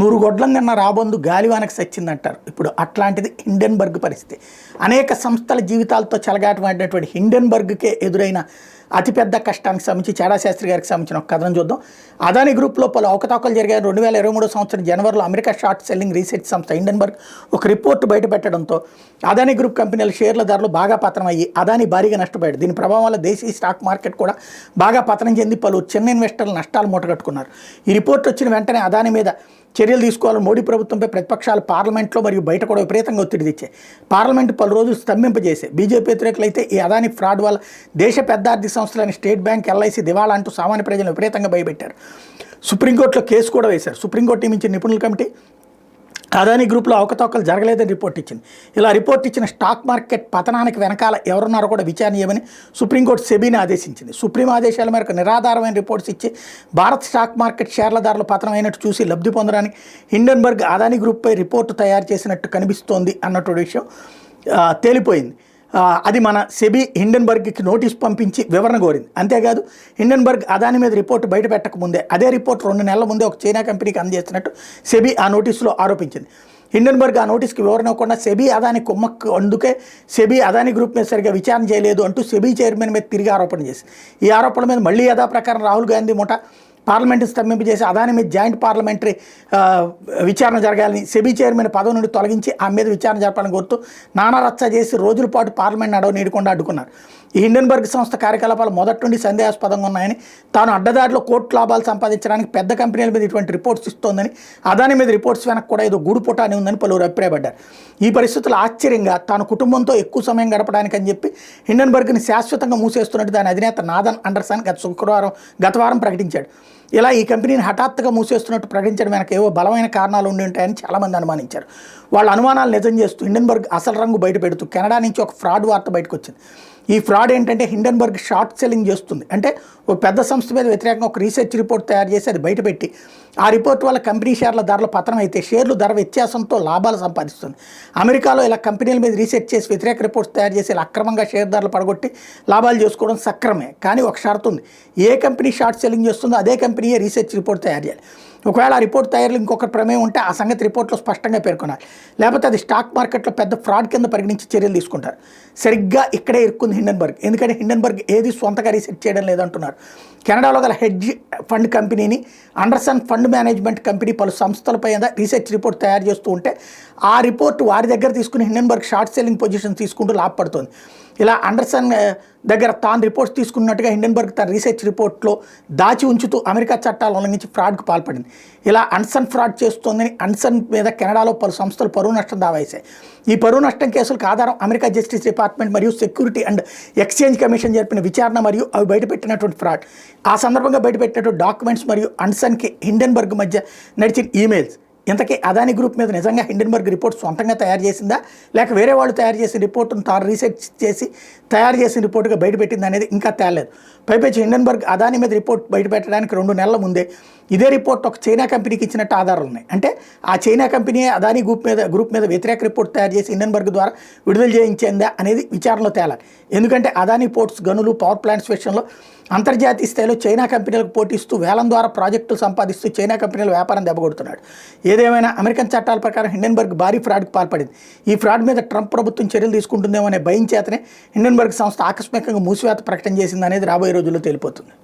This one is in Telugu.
నూరు గొడ్లం కన్నా రాబోందు గాలివానకు సచ్చిందంటారు. ఇప్పుడు అట్లాంటిది హిండెన్బర్గ్ పరిస్థితి. అనేక సంస్థల జీవితాలతో చెలగాటమాడినటువంటి హిండెన్బర్గ్కే ఎదురైన అతిపెద్ద కష్టానికి సంబంధించి చాడా శాస్త్రి గారికి సంబంధించిన ఒక కథనం చూద్దాం. అదాని గ్రూప్లో పలు అవకతవకలు జరిగాయి. 2023 సంవత్సరం జనవరిలో అమెరికా షార్ట్ సెల్లింగ్ రీసెర్చ్ సంస్థ హిండెన్బర్గ్ ఒక రిపోర్టు బయటపెట్టడంతో అదాని గ్రూప్ కంపెనీల షేర్ల ధరలు బాగా పతనం అయ్యి అదాని భారీగా నష్టపోయాడు. దీని ప్రభావం వల్ల దేశీయ స్టాక్ మార్కెట్ కూడా బాగా పతనం చెంది పలువురు చిన్న ఇన్వెస్టర్లు నష్టాలు మూటగట్టుకున్నారు. ఈ రిపోర్ట్ వచ్చిన వెంటనే అదాని మీద చర్యలు తీసుకోవాలని మోడీ ప్రభుత్వంపై ప్రతిపక్షాలు పార్లమెంట్లో మరియు బయట కూడా విపరీతంగా ఒత్తిడి తెచ్చాయి. పార్లమెంటు పలు రోజులు స్తంభింపజేసే బీజేపీ వ్యతిరేకులైతే ఈ అదాని ఫ్రాడ్ వల్ల దేశ పెద్ద ఆర్థిక సంస్థలైన స్టేట్ బ్యాంక్, ఎల్ఐసి దివాళా అంటూ సామాన్య ప్రజలను విపరీతంగా భయపెట్టారు. సుప్రీంకోర్టులో కేసు కూడా వేశారు. సుప్రీంకోర్టు నియమించిన నిపుణుల కమిటీ అదాని గ్రూప్లో అవకతవకలు జరగలేదని రిపోర్ట్ ఇచ్చింది. ఇలా రిపోర్ట్ ఇచ్చిన స్టాక్ మార్కెట్ పతనానికి వెనకాల ఎవరున్నారో కూడా విచారణ చేయమని సుప్రీంకోర్టు సెబీని ఆదేశించింది. సుప్రీం ఆదేశాల మేరకు నిరాధారమైన రిపోర్ట్స్ ఇచ్చి భారత్ స్టాక్ మార్కెట్ షేర్ల ధరలు పతనం అయినట్టు చూసి లబ్ధి పొందడానికి హిండెన్బర్గ్ అదాని గ్రూప్పై రిపోర్టు తయారు చేసినట్టు కనిపిస్తోంది అన్నటువంటి విషయం తేలిపోయింది. అది మన సెబీ హిండెన్బర్గ్కి నోటీస్ పంపించి వివరణ కోరింది. అంతేకాదు హిండెన్బర్గ్ అదాని మీద రిపోర్టు బయట పెట్టకముందే అదే రిపోర్ట్ 2 నెలల ముందే ఒక చైనా కంపెనీకి అందజేస్తున్నట్టు సెబీ ఆ నోటీసులో ఆరోపించింది. హిండెన్బర్గ్ ఆ నోటీస్కి వివరణ ఇవ్వకుండా సెబీ అదాని కుమ్మక్కు అందుకే సెబీ అదాని గ్రూప్ మీద సరిగా విచారణ చేయలేదు అంటూ సెబీ చైర్మన్ మీద తిరిగి ఆరోపణ చేసింది. ఈ ఆరోపణల మీద మళ్ళీ యథాప్రకారం రాహుల్ గాంధీ ముఠా పార్లమెంటు స్తంభింపజేసి అదాని మీద జాయింట్ పార్లమెంటరీ విచారణ జరగాలని సెబీ చైర్మన్ పదవి నుండి తొలగించి ఆ మీద విచారణ జరపాలని కోరుతూ నానా రచ్చ చేసి రోజుల పాటు పార్లమెంట్ నడవ నీడకుండా అడ్డుకున్నారు. ఈ హిండెన్బర్గ్ సంస్థ కార్యకలాపాలు మొదటి నుండి సందేహాస్పదంగా ఉన్నాయని, తాను అడ్డదారిలో కోర్టు లాభాలు సంపాదించడానికి పెద్ద కంపెనీల మీద ఇటువంటి రిపోర్ట్స్ ఇస్తోందని, అదాని మీద రిపోర్ట్స్ వెనక్కి కూడా ఏదో గూడుపుట అని ఉందని పలువురు అభిప్రాయపడ్డారు. ఈ పరిస్థితులు ఆశ్చర్యంగా తాను కుటుంబంతో ఎక్కువ సమయం గడపడానికి అని చెప్పి హిండెన్బర్గ్ని శాశ్వతంగా మూసేస్తున్నట్టు దాని అధినేత నాథన్ అండర్సన్ గత వారం ప్రకటించాడు. ఇలా ఈ కంపెనీని హఠాత్తుగా మూసేస్తున్నట్టు ప్రకటించడం వెనక ఏవో బలమైన కారణాలు ఉండి ఉంటాయని చాలామంది అనుమానించారు. వాళ్ళ అనుమానాలు నిజం చేస్తూ హిండెన్బర్గ్ అసలు రంగు బయట పెడుతూ కెనడా నుంచి ఒక ఫ్రాడ్ వార్త బయటకు వచ్చింది. ఈ ఫ్రాడ్ ఏంటంటే హిండెన్బర్గ్ షార్ట్ సెల్లింగ్ చేస్తుంది. అంటే ఒక పెద్ద సంస్థ మీద వ్యతిరేకంగా ఒక రీసెర్చ్ రిపోర్ట్ తయారు చేసి అది బయటపెట్టి ఆ రిపోర్ట్ వల్ల కంపెనీ షేర్ల ధరలు పతనం అయితే షేర్లు ధర వ్యత్యాసంతో లాభాలు సంపాదిస్తుంది. అమెరికాలో ఇలా కంపెనీల మీద రీసెర్చ్ చేసి వ్యతిరేక రిపోర్ట్స్ తయారు చేసి ఇలా అక్రమంగా షేర్ ధరలు పడగొట్టి లాభాలు చేసుకోవడం సక్రమే. కానీ ఒక షరతు ఉంది. ఏ కంపెనీ షార్ట్ సెల్లింగ్ చేస్తుందో అదే కంపెనీయే రీసెర్చ్ రిపోర్ట్ తయారు చేయాలి. ఒకవేళ ఆ రిపోర్ట్ తయారీలో ఇంకొకరి ప్రమేయం ఉంటే ఆ సంగతి రిపోర్ట్లో స్పష్టంగా పేర్కొనాలి. లేకపోతే అది స్టాక్ మార్కెట్లో పెద్ద ఫ్రాడ్ కింద పరిగణించి చర్యలు తీసుకుంటారు. సరిగ్గా ఇక్కడే ఇరుక్కుంది హిండెన్బర్గ్. ఎందుకంటే హిండెన్బర్గ్ ఏది స్వంతగా రీసెర్చ్ చేయడం లేదంటున్నారు. కెనడాలో గల హెడ్జ్ ఫండ్ కంపెనీని అండర్సన్ ఫండ్ మేనేజ్మెంట్ కంపెనీ పలు సంస్థలపై రీసెర్చ్ రిపోర్ట్ తయారు చేస్తూ ఉంటే ఆ రిపోర్ట్ వారి దగ్గర తీసుకుని హిండెన్బర్గ్ షార్ట్ సెల్లింగ్ పొజిషన్ తీసుకుంటూ లాభపడుతుంది. ఇలా అండర్సన్ దగ్గర తాను రిపోర్ట్స్ తీసుకున్నట్టుగా హిండెన్బర్గ్ తన రీసెర్చ్ రిపోర్ట్లో దాచి ఉంచుతూ అమెరికా చట్టాలు ఉల్లంఘించి ఫ్రాడ్కు పాల్పడింది. ఇలా అన్సన్ ఫ్రాడ్ చేస్తోందని అన్సన్ మీద కెనడాలో పలు సంస్థలు పరువు నష్టం దావా వేశాయి. ఈ పరువు నష్టం కేసులకు ఆధారం అమెరికా జస్టిస్ డిపార్ట్మెంట్ మరియు సెక్యూరిటీ అండ్ ఎక్స్చేంజ్ కమిషన్ జరిపిన విచారణ మరియు అవి బయటపెట్టినటువంటి ఫ్రాడ్. ఆ సందర్భంగా బయటపెట్టినటువంటి డాక్యుమెంట్స్ మరియు అన్సన్కి హిండెన్బర్గ్ మధ్య నడిచిన ఈమెయిల్స్. ఇంతకీ అదాని గ్రూప్ మీద నిజంగా హిండెన్బర్గ్ రిపోర్ట్ సొంతంగా తయారు చేసిందా, లేక వేరే వాళ్ళు తయారు చేసిన రిపోర్టును తాను రీసెర్చ్ చేసి తయారు చేసిన రిపోర్టుగా బయటపెట్టింది అనేది ఇంకా తేలేదు. పైపెచ్చి హిండెన్బర్గ్ అదాని మీద రిపోర్ట్ బయటపెట్టడానికి 2 నెలల ముందే ఇదే రిపోర్ట్ ఒక చైనా కంపెనీకి ఇచ్చినట్టు ఆధారాలు ఉన్నాయి. అంటే ఆ చైనా కంపెనీ అదాని గ్రూప్ మీద వ్యతిరేక రిపోర్ట్ తయారు చేసి హిండెన్బర్గ్ ద్వారా విడుదల చేయించిందా అనేది విచారణలో తేలాలి. ఎందుకంటే అదాని పోర్ట్స్, గనులు, పవర్ ప్లాంట్స్ విషయంలో అంతర్జాతీయ స్థాయిలో చైనా కంపెనీలకు పోటీస్తూ వేలం ద్వారా ప్రాజెక్టులు సంపాదిస్తూ చైనా కంపెనీల వ్యాపారం దెబ్బకొడుతున్నాడు. ఏదేమైనా అమెరికన్ చట్టాల ప్రకారం హిండెన్బర్గ్ భారీ ఫ్రాడ్కు పాల్పడింది. ఈ ఫ్రాడ్ మీద ట్రంప్ ప్రభుత్వం చర్యలు తీసుకుంటుందేమో అనే భయం చేతనే హిండెన్బర్గ్ సంస్థ ఆకస్మికంగా మూసివేత ప్రకటన చేసిందనేది రాబోయే రోజుల్లో తేలిపోతుంది.